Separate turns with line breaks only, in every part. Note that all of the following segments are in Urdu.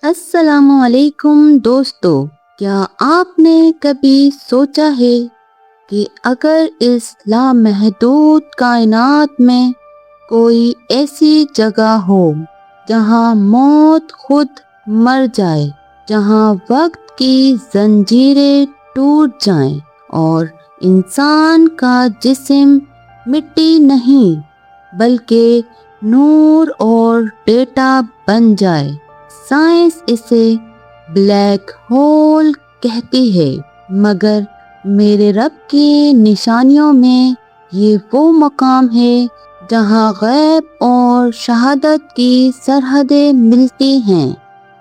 السلام علیکم دوستو، کیا آپ نے کبھی سوچا ہے کہ اگر اس لامحدود کائنات میں کوئی ایسی جگہ ہو جہاں موت خود مر جائے، جہاں وقت کی زنجیریں ٹوٹ جائیں اور انسان کا جسم مٹی نہیں بلکہ نور اور ڈیٹا بن جائے۔ سائنس اسے بلیک ہول کہتی ہے، مگر میرے رب کی نشانیوں میں یہ وہ مقام ہے جہاں غیب اور شہادت کی سرحدیں ملتی ہیں۔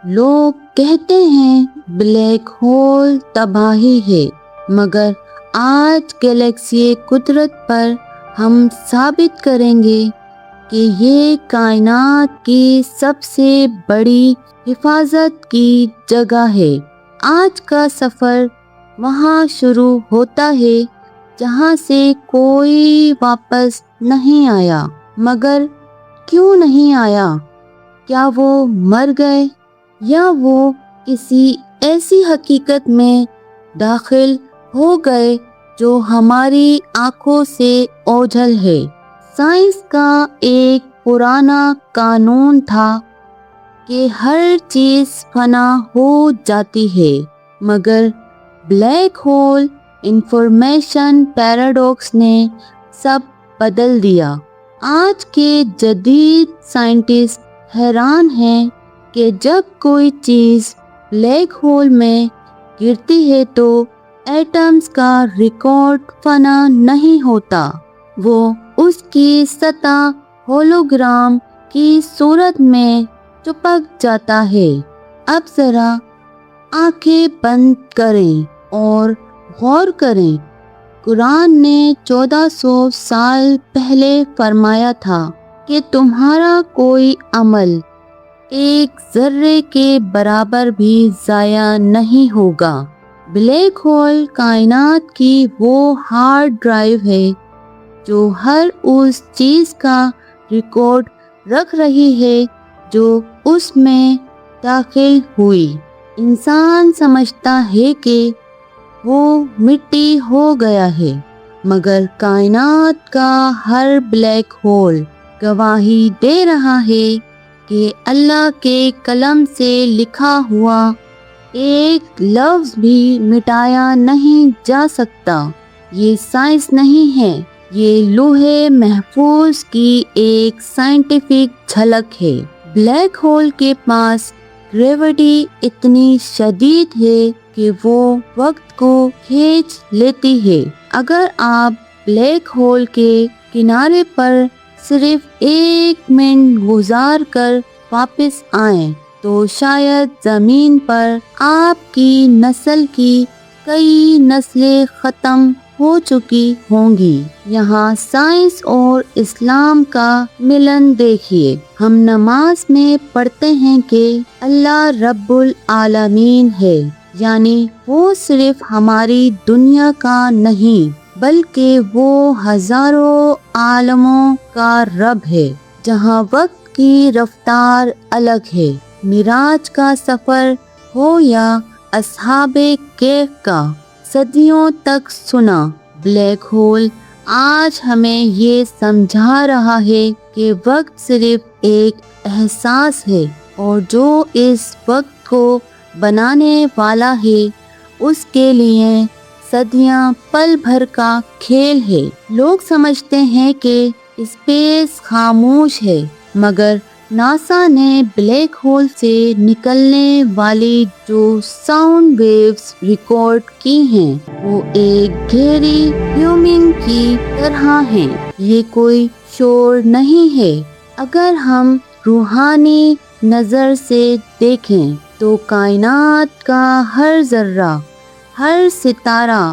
لوگ کہتے ہیں بلیک ہول تباہی ہے، مگر آج گلیکسی قدرت پر ہم ثابت کریں گے کہ یہ کائنات کی سب سے بڑی حفاظت کی جگہ ہے۔ آج کا سفر وہاں شروع ہوتا ہے جہاں سے کوئی واپس نہیں آیا۔ مگر کیوں نہیں آیا؟ کیا وہ مر گئے یا وہ کسی ایسی حقیقت میں داخل ہو گئے جو ہماری آنکھوں سے اوجھل ہے؟ سائنس کا ایک پرانا قانون تھا کہ ہر چیز فنا ہو جاتی ہے، مگر بلیک ہول انفارمیشن پیراڈاکس نے سب بدل دیا۔ آج کے جدید سائنٹسٹ حیران ہیں کہ جب کوئی چیز بلیک ہول میں گرتی ہے تو ایٹمز کا ریکارڈ فنا نہیں ہوتا، وہ اس کی سطح ہولوگرام کی صورت میں چپک جاتا ہے۔ اب ذرا آنکھیں بند کریں اور غور کریں۔ قرآن نے 1400 سال پہلے فرمایا تھا کہ تمہارا کوئی عمل ایک ذرے کے برابر بھی ضائع نہیں ہوگا۔ بلیک ہول کائنات کی وہ ہارڈ ڈرائیو ہے جو ہر اس چیز کا ریکارڈ رکھ رہی ہے جو اس میں داخل ہوئی۔ انسان سمجھتا ہے کہ وہ مٹی ہو گیا ہے، مگر کائنات کا ہر بلیک ہول گواہی دے رہا ہے کہ اللہ کے قلم سے لکھا ہوا ایک لفظ بھی مٹایا نہیں جا سکتا۔ یہ سائنس نہیں ہے، یہ لوح محفوظ کی ایک سائنٹیفک جھلک ہے۔ بلیک ہول کے پاس گریوٹی اتنی شدید ہے کہ وہ وقت کو کھینچ لیتی ہے۔ اگر آپ بلیک ہول کے کنارے پر صرف 1 منٹ گزار کر واپس آئیں تو شاید زمین پر آپ کی نسل کی کئی نسلیں ختم ہو چکی ہوں گی۔ یہاں سائنس اور اسلام کا ملن دیکھیے۔ ہم نماز میں پڑھتے ہیں کہ اللہ رب العالمین ہے، یعنی وہ صرف ہماری دنیا کا نہیں بلکہ وہ ہزاروں عالموں کا رب ہے۔ جہاں وقت کی رفتار الگ ہے، معراج کا سفر ہو یا اصحاب کہف کا صدیوں تک سنا بلیک ہول آج ہمیں یہ سمجھا رہا ہے کہ وقت صرف ایک احساس ہے، اور جو اس وقت کو بنانے والا ہے اس کے لیے صدیاں پل بھر کا کھیل ہے۔ لوگ سمجھتے ہیں کہ اسپیس خاموش ہے، مگر ناسا نے بلیک ہول سے نکلنے والی جو ساؤنڈ ویوز ریکارڈ کی ہیں وہ ایک گہری ہیومنگ کی طرح ہیں۔ یہ کوئی شور نہیں ہے۔ اگر ہم روحانی نظر سے دیکھیں تو کائنات کا ہر ذرہ، ہر ستارہ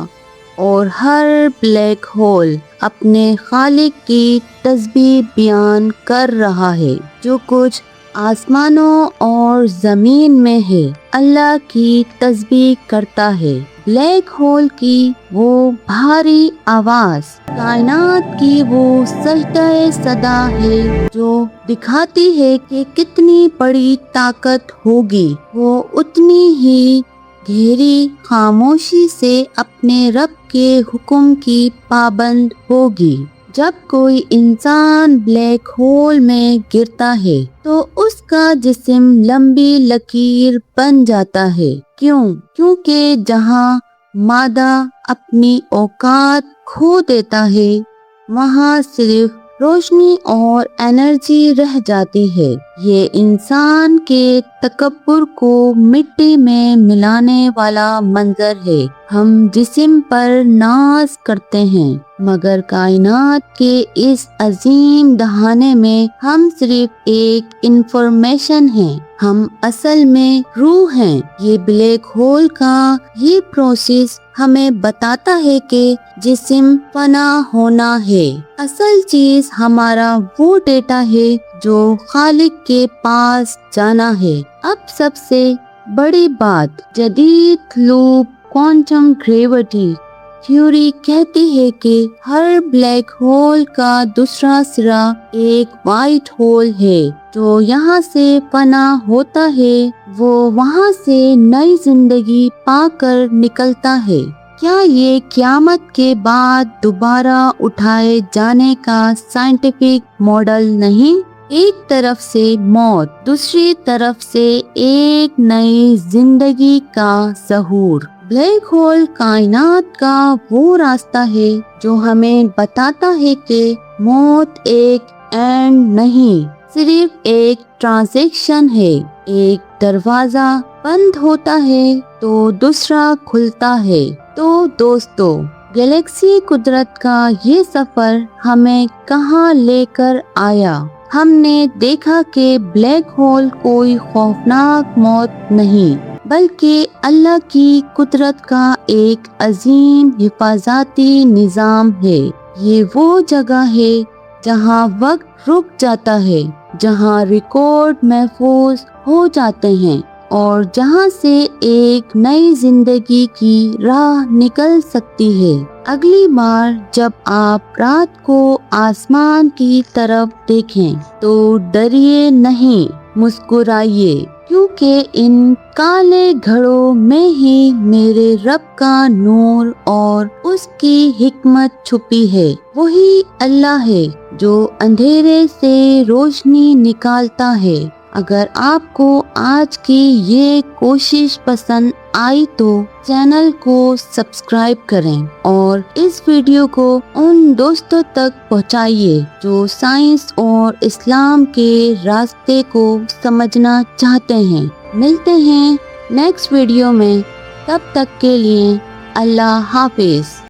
اور ہر بلیک ہول اپنے خالق کی تسبیح بیان کر رہا ہے۔ جو کچھ آسمانوں اور زمین میں ہے اللہ کی تسبیح کرتا ہے۔ بلیک ہول کی وہ بھاری آواز کائنات کی وہ سجدہ صدا ہے جو دکھاتی ہے کہ کتنی بڑی طاقت ہوگی، وہ اتنی ہی گہری خاموشی سے اپنے رب کے حکم کی پابند ہوگی۔ جب کوئی انسان بلیک ہول میں گرتا ہے تو اس کا جسم لمبی لکیر بن جاتا ہے۔ کیونکہ جہاں مادہ اپنی اوقات کھو دیتا ہے وہاں صرف روشنی اور انرجی رہ جاتی ہے۔ یہ انسان کے تکبر کو مٹی میں ملانے والا منظر ہے۔ ہم جسم پر ناز کرتے ہیں مگر کائنات کے اس عظیم دہانے میں ہم صرف ایک انفارمیشن ہیں، ہم اصل میں روح ہیں۔ یہ بلیک ہول کا یہ پروسیس ہمیں بتاتا ہے کہ جسم فنا ہونا ہے، اصل چیز ہمارا وہ ڈیٹا ہے جو خالق کے پاس جانا ہے۔ اب سب سے بڑی بات، جدید لوپ کوانٹم گریوٹی تھیوری کہتی ہے کہ ہر بلیک ہول کا دوسرا سرا ایک وائٹ ہول ہے۔ جو یہاں سے فنا ہوتا ہے وہ وہاں سے نئی زندگی پا کر نکلتا ہے۔ کیا یہ قیامت کے بعد دوبارہ اٹھائے جانے کا سائنٹیفک ماڈل نہیں؟ ایک طرف سے موت، دوسری طرف سے ایک نئی زندگی کا ظہور۔ بلیک ہول کائنات کا وہ راستہ ہے جو ہمیں بتاتا ہے کہ موت ایک اینڈ نہیں، صرف ایک ٹرانزیکشن ہے۔ ایک دروازہ بند ہوتا ہے تو دوسرا کھلتا ہے۔ تو دوستو، گلیکسی قدرت کا یہ سفر ہمیں کہاں لے کر آیا؟ ہم نے دیکھا کہ بلیک ہول کوئی خوفناک موت نہیں بلکہ اللہ کی قدرت کا ایک عظیم حفاظتی نظام ہے۔ یہ وہ جگہ ہے جہاں وقت رک جاتا ہے، جہاں ریکارڈ محفوظ ہو جاتے ہیں اور جہاں سے ایک نئی زندگی کی راہ نکل سکتی ہے۔ اگلی بار جب آپ رات کو آسمان کی طرف دیکھیں تو ڈریے نہیں، مسکرائیے، کیونکہ ان کالے گھڑوں میں ہی میرے رب کا نور اور اس کی حکمت چھپی ہے۔ وہی اللہ ہے جو اندھیرے سے روشنی نکالتا ہے۔ اگر آپ کو آج کی یہ کوشش پسند آئی تو چینل کو سبسکرائب کریں اور اس ویڈیو کو ان دوستوں تک پہنچائیے جو سائنس اور اسلام کے راستے کو سمجھنا چاہتے ہیں۔ ملتے ہیں نیکسٹ ویڈیو میں، تب تک کے لیے اللہ حافظ۔